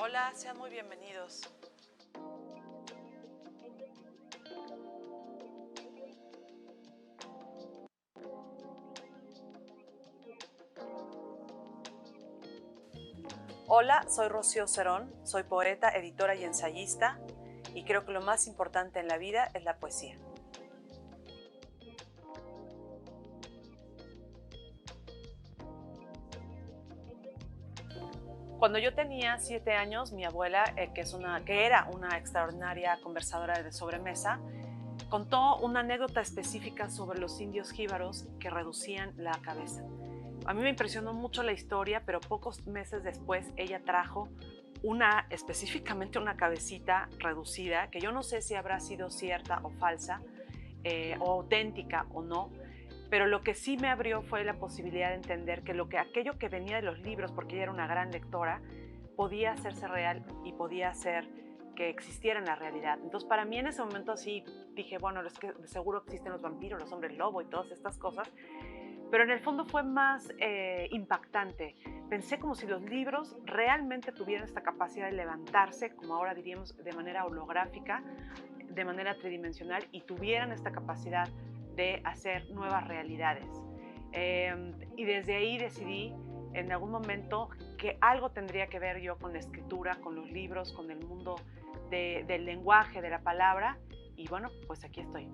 Hola, sean muy bienvenidos. Hola, soy Rocío Cerón, soy poeta, editora y ensayista, y creo que lo más importante en la vida es la poesía. Cuando yo tenía 7 años, mi abuela, que era una extraordinaria conversadora de sobremesa, contó una anécdota específica sobre los indios jíbaros que reducían la cabeza. A mí me impresionó mucho la historia, pero pocos meses después ella trajo específicamente una cabecita reducida, que yo no sé si habrá sido cierta o falsa, o auténtica o no, pero lo que sí me abrió fue la posibilidad de entender que aquello que venía de los libros, porque ella era una gran lectora, podía hacerse real y podía hacer que existiera en la realidad. Entonces, para mí en ese momento sí dije, bueno, es que de seguro existen los vampiros, los hombres lobo y todas estas cosas, pero en el fondo fue más impactante. Pensé como si los libros realmente tuvieran esta capacidad de levantarse, como ahora diríamos, de manera holográfica, de manera tridimensional, y tuvieran esta capacidad de hacer nuevas realidades. Y desde ahí decidí en algún momento que algo tendría que ver yo con la escritura, con los libros, con el mundo del lenguaje, de la palabra, y bueno, pues aquí estoy.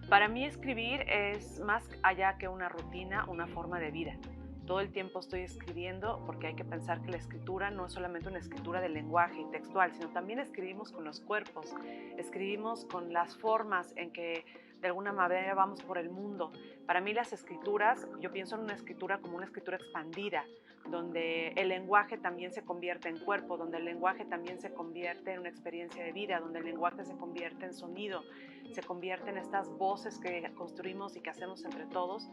Para mí escribir es más allá que una rutina, una forma de vida. Todo el tiempo estoy escribiendo porque hay que pensar que la escritura no es solamente una escritura del lenguaje y textual, sino también escribimos con los cuerpos, escribimos con las formas en que de alguna manera vamos por el mundo. Para mí las escrituras, yo pienso en una escritura como una escritura expandida, donde el lenguaje también se convierte en cuerpo, donde el lenguaje también se convierte en una experiencia de vida, donde el lenguaje se convierte en sonido, se convierte en estas voces que construimos y que hacemos entre todos.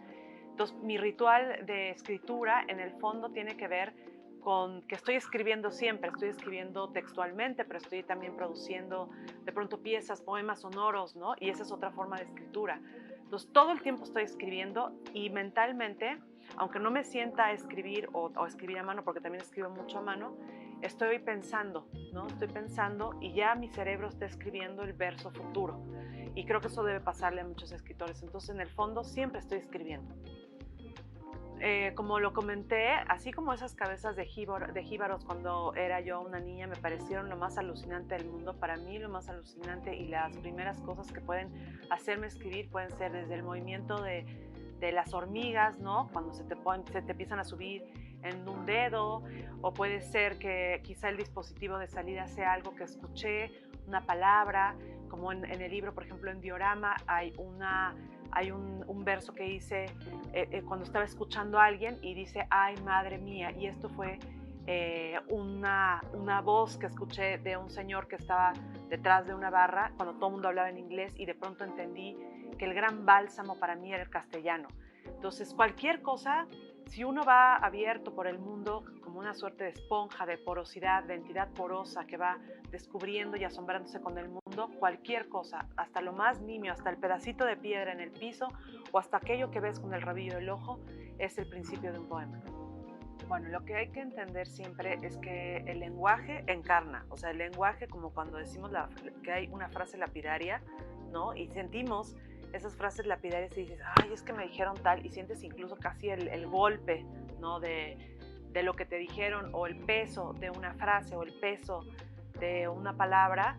Entonces, mi ritual de escritura en el fondo tiene que ver con que estoy escribiendo siempre, estoy escribiendo textualmente, pero estoy también produciendo de pronto piezas, poemas sonoros, ¿no? Y esa es otra forma de escritura. Entonces, todo el tiempo estoy escribiendo y mentalmente, aunque no me sienta a escribir o escribir a mano, porque también escribo mucho a mano, estoy pensando, ¿no? Estoy pensando y ya mi cerebro está escribiendo el verso futuro. Y creo que eso debe pasarle a muchos escritores. Entonces, en el fondo, siempre estoy escribiendo. Como lo comenté, así como esas cabezas de jíbaros cuando era yo una niña me parecieron lo más alucinante del mundo, para mí lo más alucinante y las primeras cosas que pueden hacerme escribir pueden ser desde el movimiento de las hormigas, ¿no? Cuando se te empiezan a subir en un dedo, o puede ser que quizá el dispositivo de salida sea algo que escuché, una palabra, como en el libro, por ejemplo, en Diorama hay un verso que dice, cuando estaba escuchando a alguien y dice, ay, madre mía, y esto fue una voz que escuché de un señor que estaba detrás de una barra cuando todo el mundo hablaba en inglés y de pronto entendí que el gran bálsamo para mí era el castellano. Entonces, cualquier cosa, si uno va abierto por el mundo como una suerte de esponja, de porosidad, de entidad porosa que va descubriendo y asombrándose con el mundo, cualquier cosa, hasta lo más nimio, hasta el pedacito de piedra en el piso o hasta aquello que ves con el rabillo del ojo, es el principio de un poema. Bueno, lo que hay que entender siempre es que el lenguaje encarna, o sea, el lenguaje, como cuando decimos que hay una frase lapidaria, ¿no? Y sentimos esas frases lapidarias y dices, ay, es que me dijeron tal, y sientes incluso casi el golpe, ¿no? De lo que te dijeron, o el peso de una frase, o el peso de una palabra.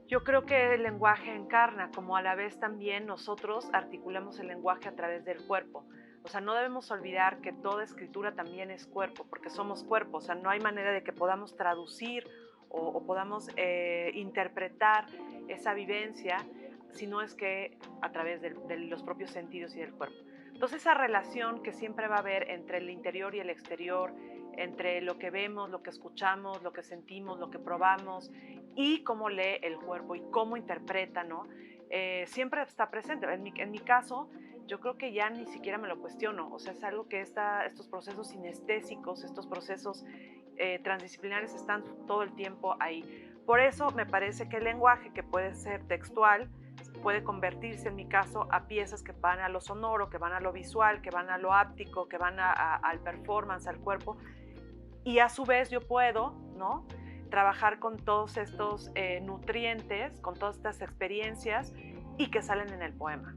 Yo creo que el lenguaje encarna, como a la vez también nosotros articulamos el lenguaje a través del cuerpo. O sea, no debemos olvidar que toda escritura también es cuerpo, porque somos cuerpo. O sea, no hay manera de que podamos traducir o podamos interpretar esa vivencia si no es que a través de los propios sentidos y del cuerpo. Entonces, esa relación que siempre va a haber entre el interior y el exterior, entre lo que vemos, lo que escuchamos, lo que sentimos, lo que probamos y cómo lee el cuerpo y cómo interpreta, ¿no? Siempre está presente. En mi caso, yo creo que ya ni siquiera me lo cuestiono, o sea, es algo que estos procesos sinestésicos, estos procesos transdisciplinares están todo el tiempo ahí. Por eso me parece que el lenguaje, que puede ser textual, puede convertirse en mi caso a piezas que van a lo sonoro, que van a lo visual, que van a lo áptico, que van al performance, al cuerpo, y a su vez yo puedo, ¿no?, trabajar con todos estos nutrientes, con todas estas experiencias y que salen en el poema.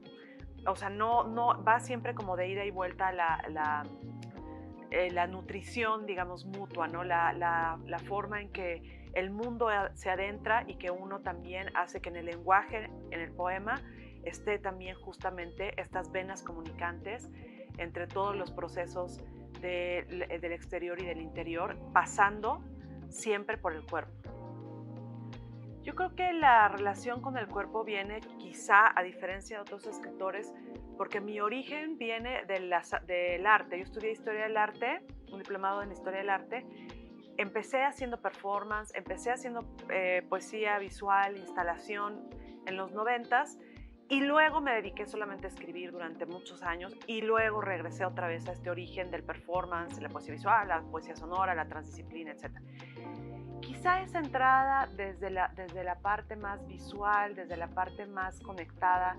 O sea, no va siempre como de ida y vuelta la nutrición, digamos, mutua, ¿no? La forma en que el mundo se adentra y que uno también hace que en el lenguaje, en el poema, esté también justamente estas venas comunicantes entre todos los procesos del exterior y del interior, pasando siempre por el cuerpo. Yo creo que la relación con el cuerpo viene quizá, a diferencia de otros escritores, porque mi origen viene del arte. Yo estudié Historia del Arte, un diplomado en Historia del Arte. Empecé haciendo performance, empecé haciendo poesía visual, instalación en los 90s, y luego me dediqué solamente a escribir durante muchos años y luego regresé otra vez a este origen del performance, la poesía visual, la poesía sonora, la transdisciplina, etc. Quizá esa entrada desde la parte más visual, desde la parte más conectada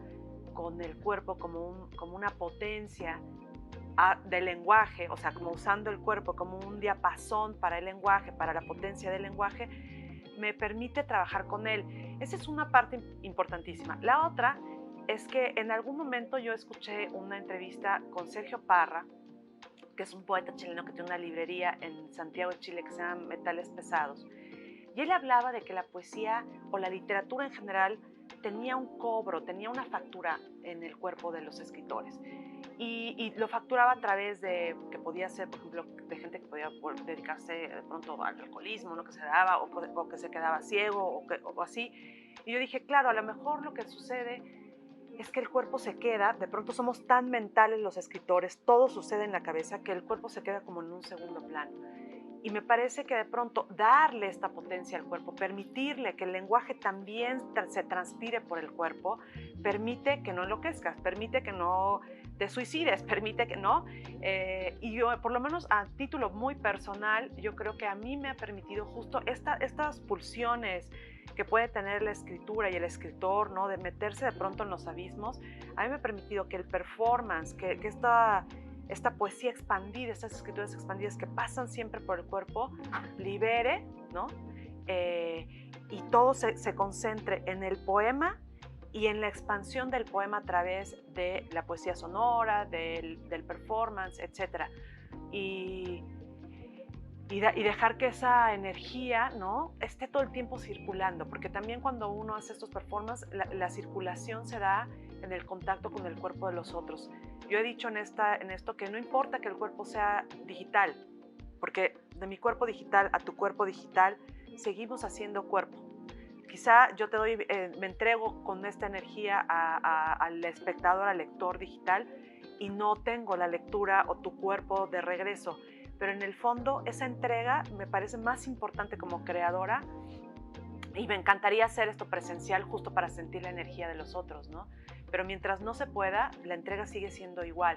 con el cuerpo como una potencia del lenguaje, o sea, como usando el cuerpo como un diapasón para el lenguaje, para la potencia del lenguaje, me permite trabajar con él. Esa es una parte importantísima. La otra es que en algún momento yo escuché una entrevista con Sergio Parra, que es un poeta chileno que tiene una librería en Santiago de Chile que se llama Metales Pesados. Y él hablaba de que la poesía o la literatura en general tenía un cobro, tenía una factura en el cuerpo de los escritores. Y lo facturaba a través de, que podía ser, por ejemplo, de gente que podía dedicarse de pronto al alcoholismo, ¿no?, que se daba, o que se quedaba ciego, o así. Y yo dije, claro, a lo mejor lo que sucede es que el cuerpo se queda, de pronto somos tan mentales los escritores, todo sucede en la cabeza, que el cuerpo se queda como en un segundo plano. Y me parece que de pronto darle esta potencia al cuerpo, permitirle que el lenguaje también se transpire por el cuerpo, permite que no enloquezcas, permite que no te suicides, permite que no. Y yo, por lo menos a título muy personal, yo creo que a mí me ha permitido justo estas pulsiones que puede tener la escritura y el escritor, ¿no?, de meterse de pronto en los abismos. A mí me ha permitido que el performance, que esta poesía expandida, estas escrituras expandidas que pasan siempre por el cuerpo, libere, ¿no? Y todo se concentre en el poema y en la expansión del poema a través de la poesía sonora, del performance, etc. Y dejar que esa energía, ¿no?, esté todo el tiempo circulando, porque también cuando uno hace estos performances, la circulación se da en el contacto con el cuerpo de los otros. Yo he dicho en esto que no importa que el cuerpo sea digital, porque de mi cuerpo digital a tu cuerpo digital seguimos haciendo cuerpo. Quizá yo me entrego con esta energía al espectador, al lector digital, y no tengo la lectura o tu cuerpo de regreso. Pero en el fondo esa entrega me parece más importante como creadora, y me encantaría hacer esto presencial justo para sentir la energía de los otros, ¿no? Pero mientras no se pueda, la entrega sigue siendo igual.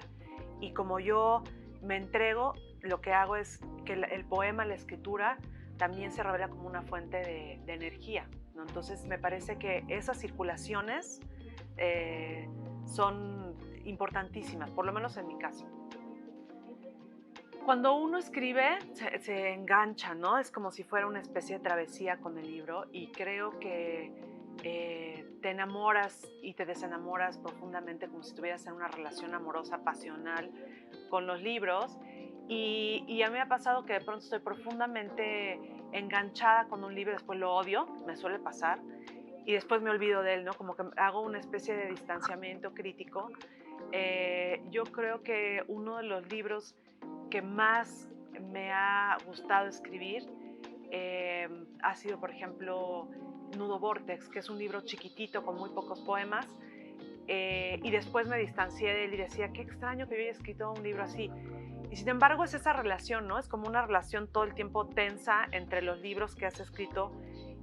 Y como yo me entrego, lo que hago es que el poema, la escritura, también se revela como una fuente de energía, ¿no? Entonces me parece que esas circulaciones son importantísimas, por lo menos en mi caso. Cuando uno escribe, se engancha, ¿no? Es como si fuera una especie de travesía con el libro, y creo que te enamoras y te desenamoras profundamente, como si estuvieras en una relación amorosa, pasional con los libros. Y a mí me ha pasado que de pronto estoy profundamente enganchada con un libro y después lo odio, me suele pasar, y después me olvido de él, ¿no? Como que hago una especie de distanciamiento crítico. Yo creo que uno de los libros que más me ha gustado escribir ha sido, por ejemplo, Nudo Vortex, que es un libro chiquitito con muy pocos poemas, y después me distancié de él y decía, qué extraño que yo haya escrito un libro así. Y sin embargo es esa relación, ¿no? Es como una relación todo el tiempo tensa entre los libros que has escrito,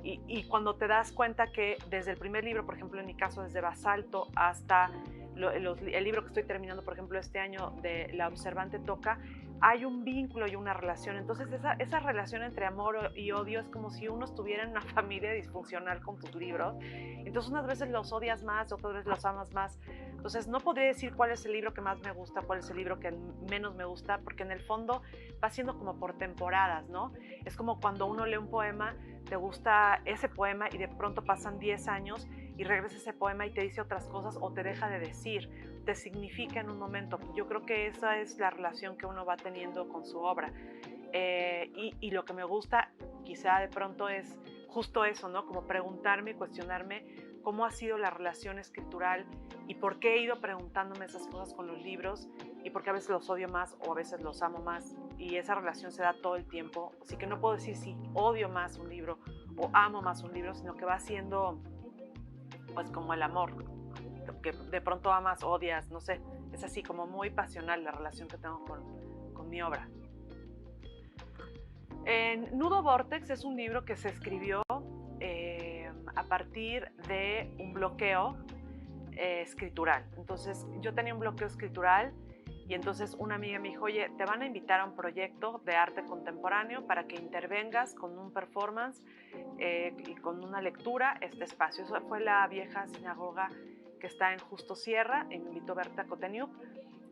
y cuando te das cuenta que desde el primer libro, por ejemplo en mi caso desde Basalto hasta el libro que estoy terminando, por ejemplo este año, de La Observante Toca, hay un vínculo y una relación. Entonces esa relación entre amor y odio es como si uno estuviera en una familia disfuncional con tus libros. Entonces unas veces los odias más, otras veces los amas más. Entonces no podría decir cuál es el libro que más me gusta, cuál es el libro que menos me gusta, porque en el fondo va siendo como por temporadas, ¿no? Es como cuando uno lee un poema, te gusta ese poema y de pronto pasan 10 años y regresa ese poema y te dice otras cosas o te deja de decir, te significa en un momento. Yo creo que esa es la relación que uno va teniendo con su obra. Y lo que me gusta quizá de pronto es justo eso, ¿no? Como preguntarme y cuestionarme cómo ha sido la relación escritural y por qué he ido preguntándome esas cosas con los libros y por qué a veces los odio más o a veces los amo más, y esa relación se da todo el tiempo. Así que no puedo decir si odio más un libro o amo más un libro, sino que va siendo pues como el amor, que de pronto amas, odias, no sé, es así como muy pasional la relación que tengo con mi obra. Nudo Vortex es un libro que se escribió a partir de un bloqueo escritural. Entonces yo tenía un bloqueo escritural y entonces una amiga me dijo, oye, te van a invitar a un proyecto de arte contemporáneo para que intervengas con un performance y con una lectura este espacio. Eso fue la vieja sinagoga que está en Justo Sierra, y me invitó Berta Coteniuk.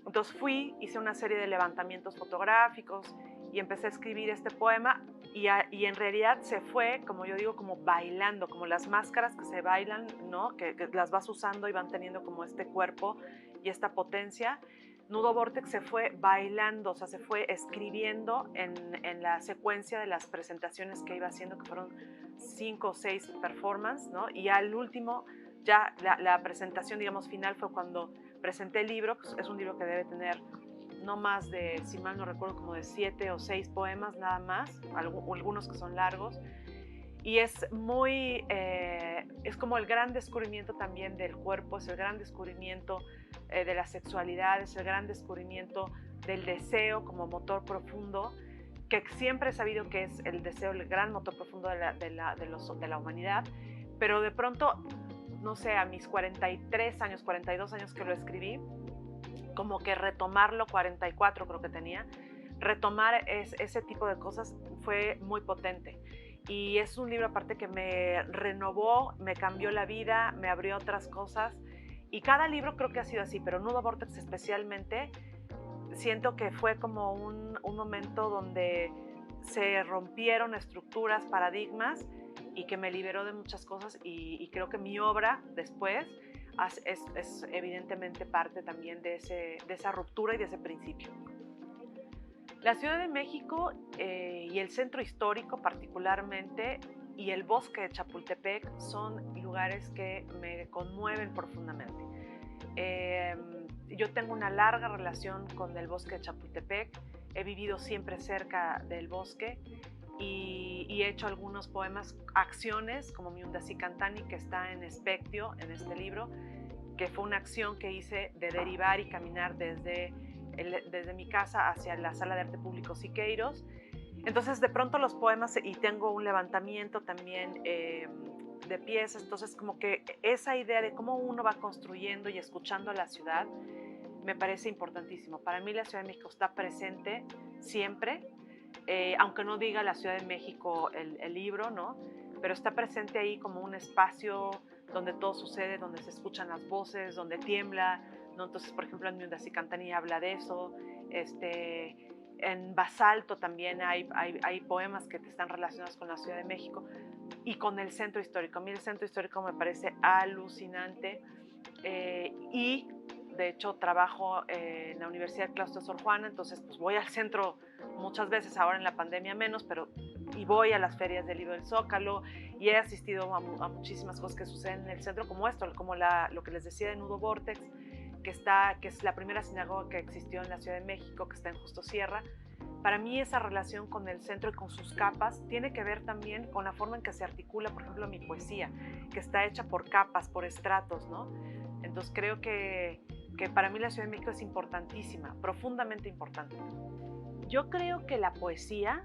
Entonces fui, hice una serie de levantamientos fotográficos y empecé a escribir este poema y en realidad se fue, como yo digo, como bailando, como las máscaras que se bailan, ¿no? Que las vas usando y van teniendo como este cuerpo y esta potencia. Nudo Vortex se fue bailando, o sea, se fue escribiendo en la secuencia de las presentaciones que iba haciendo, que fueron 5 o 6 performances, ¿no? Y al último, ya la presentación, digamos, final fue cuando presenté el libro. Pues es un libro que debe tener no más de, si mal no recuerdo, como de 7 o 6 poemas nada más, algunos que son largos. Y es muy, es como el gran descubrimiento también del cuerpo, es el gran descubrimiento de la sexualidad, es el gran descubrimiento del deseo como motor profundo, que siempre he sabido que es el deseo, el gran motor profundo de la humanidad, pero de pronto, no sé, a mis 43 años, 42 años que lo escribí, como que retomarlo, 44 creo que tenía, retomar ese tipo de cosas fue muy potente. Y es un libro aparte que me renovó, me cambió la vida, me abrió otras cosas. Y cada libro creo que ha sido así, pero Nudo Vortex especialmente, siento que fue como un momento donde se rompieron estructuras, paradigmas, y que me liberó de muchas cosas, y creo que mi obra después es evidentemente parte también de esa ruptura y de ese principio. La Ciudad de México y el centro histórico particularmente y el bosque de Chapultepec son lugares que me conmueven profundamente. Yo tengo una larga relación con el bosque de Chapultepec, he vivido siempre cerca del bosque y he hecho algunos poemas, acciones como mi Undasi Cantani, que está en Espectio, en este libro, que fue una acción que hice de derivar y caminar desde mi casa hacia la Sala de Arte Público Siqueiros. Entonces de pronto los poemas, y tengo un levantamiento también de piezas, entonces como que esa idea de cómo uno va construyendo y escuchando a la ciudad me parece importantísimo. Para mí la Ciudad de México está presente siempre, aunque no diga la Ciudad de México el libro, ¿no? Pero está presente ahí como un espacio donde todo sucede, donde se escuchan las voces, donde tiembla, ¿no? Entonces, por ejemplo, en mi Undasi Cantani habla de eso. En Basalto también hay poemas que están relacionados con la Ciudad de México y con el centro histórico. A mí el centro histórico me parece alucinante, y de hecho trabajo en la Universidad de Claustro Sor Juana, entonces pues voy al centro muchas veces, ahora en la pandemia menos, pero y voy a las ferias del libro del Zócalo y he asistido a muchísimas cosas que suceden en el centro, como esto, como lo que les decía de Nudo Vortex, que es la primera sinagoga que existió en la Ciudad de México, que está en Justo Sierra. Para mí esa relación con el centro y con sus capas tiene que ver también con la forma en que se articula, por ejemplo, mi poesía, que está hecha por capas, por estratos, ¿no? Entonces creo que para mí la Ciudad de México es importantísima, profundamente importante. Yo creo que la poesía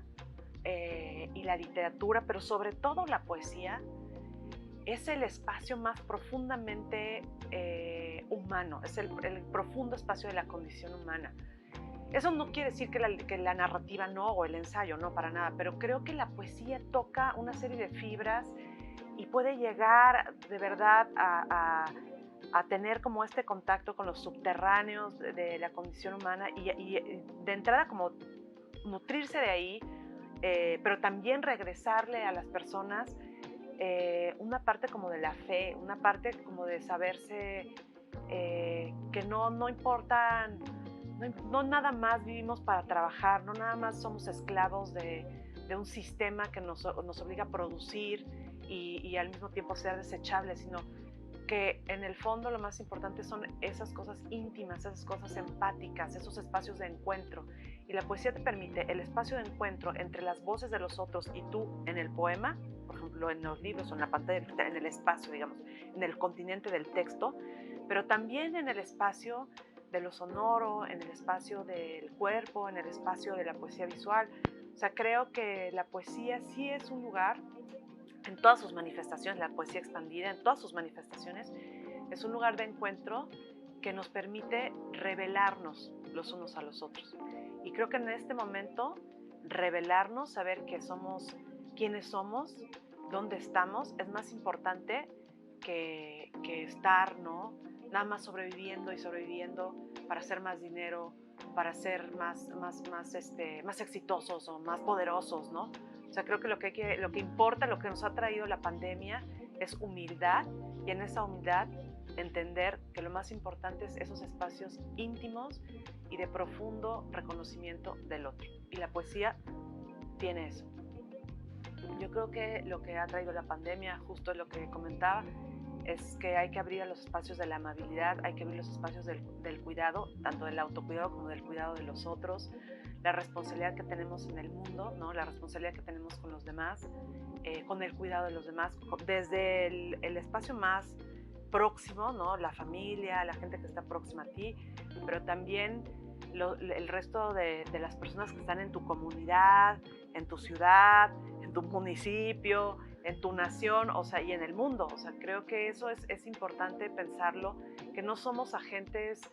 y la literatura, pero sobre todo la poesía, es el espacio más profundamente humano, es el profundo espacio de la condición humana. Eso no quiere decir que la narrativa no, o el ensayo, no, para nada, pero creo que la poesía toca una serie de fibras y puede llegar de verdad a tener como este contacto con los subterráneos de la condición humana y de entrada como nutrirse de ahí, pero también regresarle a las personas una parte como de la fe, una parte como de saberse que no importan, no nada más vivimos para trabajar, no nada más somos esclavos de un sistema que nos obliga a producir y al mismo tiempo ser desechables, sino que en el fondo lo más importante son esas cosas íntimas, esas cosas empáticas, esos espacios de encuentro. Y la poesía te permite el espacio de encuentro entre las voces de los otros y tú en el poema, por ejemplo en los libros o en la pantalla, en el espacio, digamos, en el continente del texto, pero también en el espacio de lo sonoro, en el espacio del cuerpo, en el espacio de la poesía visual. O sea, creo que la poesía sí es un lugar en todas sus manifestaciones, la poesía expandida, en todas sus manifestaciones, es un lugar de encuentro que nos permite revelarnos los unos a los otros. Y creo que en este momento, revelarnos, saber que somos, quiénes somos, dónde estamos, es más importante que estar, ¿no? Nada más sobreviviendo y sobreviviendo para hacer más dinero, para ser más exitosos o más poderosos, ¿no? O sea, creo que lo que importa, lo que nos ha traído la pandemia es humildad y en esa humildad entender que lo más importante es esos espacios íntimos y de profundo reconocimiento del otro. Y la poesía tiene eso. Yo creo que lo que ha traído la pandemia, justo lo que comentaba, es que hay que abrir a los espacios de la amabilidad, hay que abrir los espacios del cuidado, tanto del autocuidado como del cuidado de los otros, la responsabilidad que tenemos en el mundo, ¿no? La responsabilidad que tenemos con los demás, con el cuidado de los demás, desde el espacio más próximo, ¿no? La familia, la gente que está próxima a ti, pero también el resto de las personas que están en tu comunidad, en tu ciudad, en tu municipio, en tu nación, o sea, y en el mundo. O sea, creo que eso es importante pensarlo, que no somos agentes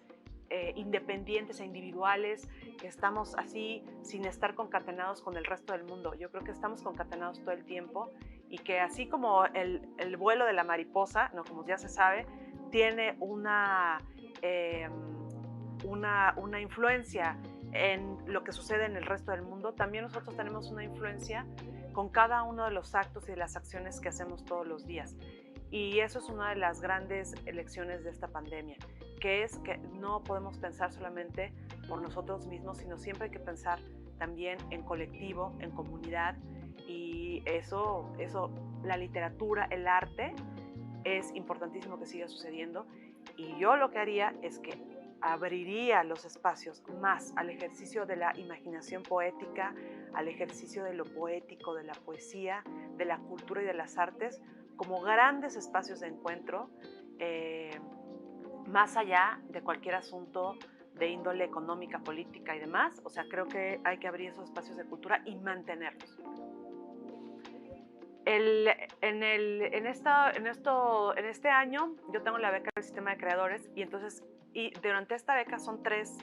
independientes e individuales, que estamos así sin estar concatenados con el resto del mundo. Yo creo que estamos concatenados todo el tiempo y que así como el vuelo de la mariposa, ¿no? Como ya se sabe, tiene una influencia en lo que sucede en el resto del mundo, también nosotros tenemos una influencia con cada uno de los actos y de las acciones que hacemos todos los días. Y eso es una de las grandes lecciones de esta pandemia, que es que no podemos pensar solamente por nosotros mismos, sino siempre hay que pensar también en colectivo, en comunidad, y eso la literatura, el arte, es importantísimo que siga sucediendo. Y yo lo que haría es que abriría los espacios más al ejercicio de la imaginación poética, al ejercicio de lo poético, de la poesía, de la cultura y de las artes, como grandes espacios de encuentro, más allá de cualquier asunto de índole económica, política y demás. O sea, creo que hay que abrir esos espacios de cultura y mantenerlos. En este año yo tengo la beca del Sistema de Creadores y entonces durante esta beca son tres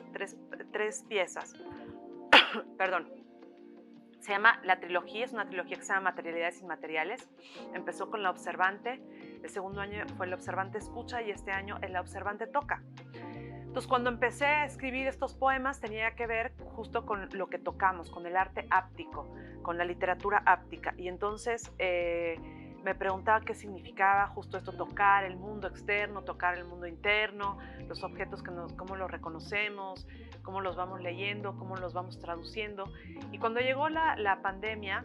piezas. Perdón. Se llama La Trilogía, es una trilogía que se llama Materialidades Inmateriales. Empezó con La Observante, el segundo año fue La Observante Escucha y este año La Observante Toca. Entonces, cuando empecé a escribir estos poemas tenía que ver justo con lo que tocamos, con el arte áptico, con la literatura áptica. Y entonces me preguntaba qué significaba justo esto, tocar el mundo externo, tocar el mundo interno, los objetos, cómo los reconocemos, cómo los vamos leyendo, cómo los vamos traduciendo. Y cuando llegó la pandemia,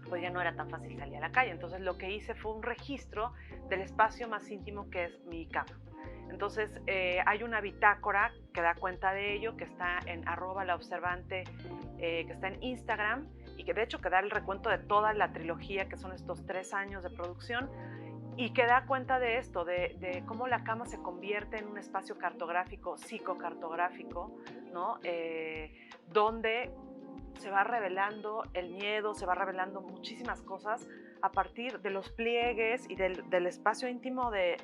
pues ya no era tan fácil salir a la calle. Entonces lo que hice fue un registro del espacio más íntimo que es mi cama. Entonces hay una bitácora que da cuenta de ello, que está en @laobservante, que está en Instagram y que de hecho que da el recuento de toda la trilogía, que son estos 3 años de producción, y que da cuenta de esto, de cómo la cama se convierte en un espacio cartográfico, psicocartográfico, ¿no? Donde se va revelando el miedo, se va revelando muchísimas cosas a partir de los pliegues y del espacio íntimo de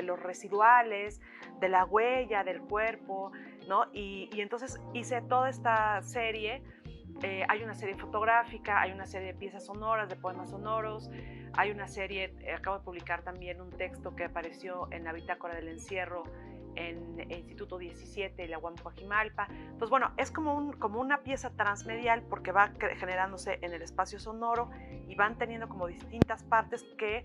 los residuales, de la huella del cuerpo, ¿no? Y entonces hice toda esta serie. Hay una serie fotográfica, hay una serie de piezas sonoras, de poemas sonoros, hay una serie, acabo de publicar también un texto que apareció en la bitácora del encierro en el Instituto 17 y la UAM Coajimalpa. Entonces, bueno, es como una pieza transmedial porque va generándose en el espacio sonoro y van teniendo como distintas partes que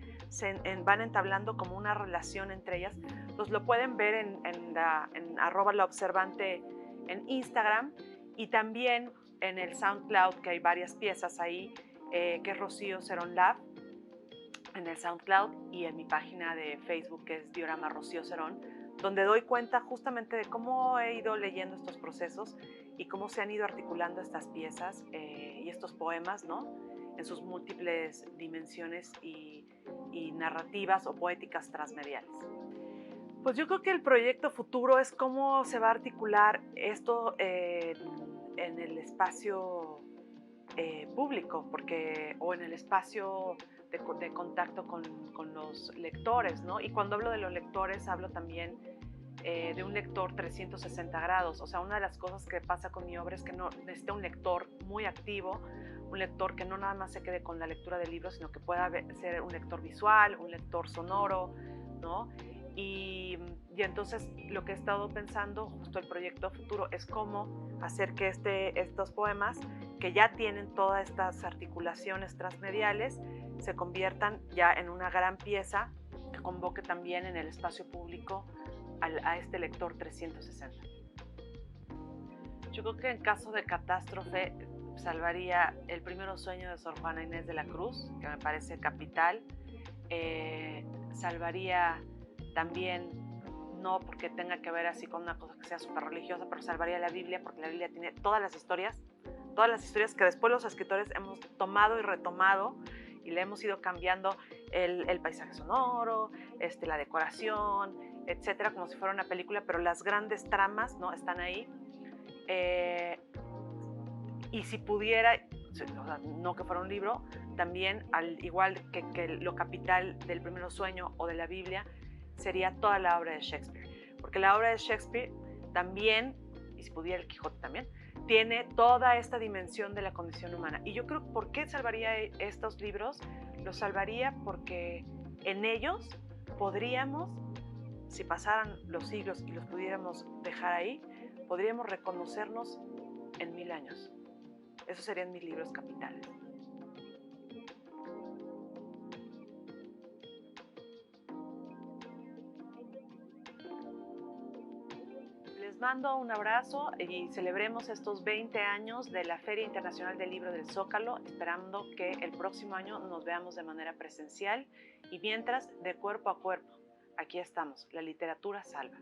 van entablando como una relación entre ellas. Entonces, lo pueden ver en @laobservante en Instagram y también en el SoundCloud, que hay varias piezas ahí, que es Rocío Cerón Lab, en el SoundCloud, y en mi página de Facebook, que es Diorama Rocío Cerón, donde doy cuenta justamente de cómo he ido leyendo estos procesos y cómo se han ido articulando estas piezas y estos poemas, ¿no? En sus múltiples dimensiones y narrativas o poéticas transmediales. Pues yo creo que el proyecto futuro es cómo se va a articular esto en el espacio público, o en el espacio de contacto con los lectores, ¿no? Y cuando hablo de los lectores, hablo también de un lector 360 grados. O sea, una de las cosas que pasa con mi obra es que no necesita un lector muy activo, un lector que no nada más se quede con la lectura del libro, sino que pueda ser un lector visual, un lector sonoro, ¿no? Y entonces lo que he estado pensando, justo el proyecto futuro, es cómo hacer que estos poemas, que ya tienen todas estas articulaciones transmediales, se conviertan ya en una gran pieza que convoque también en el espacio público a este lector 360. Yo creo que en caso de catástrofe salvaría El primero sueño de Sor Juana Inés de la Cruz, que me parece capital. Salvaría también, no porque tenga que ver así con una cosa que sea súper religiosa, pero salvaría la Biblia, porque la Biblia tiene todas las historias que después los escritores hemos tomado y retomado y le hemos ido cambiando el paisaje sonoro, la decoración, etcétera, como si fuera una película, pero las grandes tramas, ¿no?, están ahí. Y si pudiera, o sea, no que fuera un libro, también, al igual que lo capital del Primero Sueño o de la Biblia, sería toda la obra de Shakespeare. Porque la obra de Shakespeare también, y si pudiera el Quijote también, tiene toda esta dimensión de la condición humana. Y yo creo, ¿por qué salvaría estos libros? Los salvaría porque en ellos podríamos, si pasaran los siglos y los pudiéramos dejar ahí, podríamos reconocernos en 1000 años. Esos serían mis libros capitales. Les mando un abrazo y celebremos estos 20 años de la Feria Internacional del Libro del Zócalo, esperando que el próximo año nos veamos de manera presencial y mientras, de cuerpo a cuerpo. Aquí estamos, la literatura salva.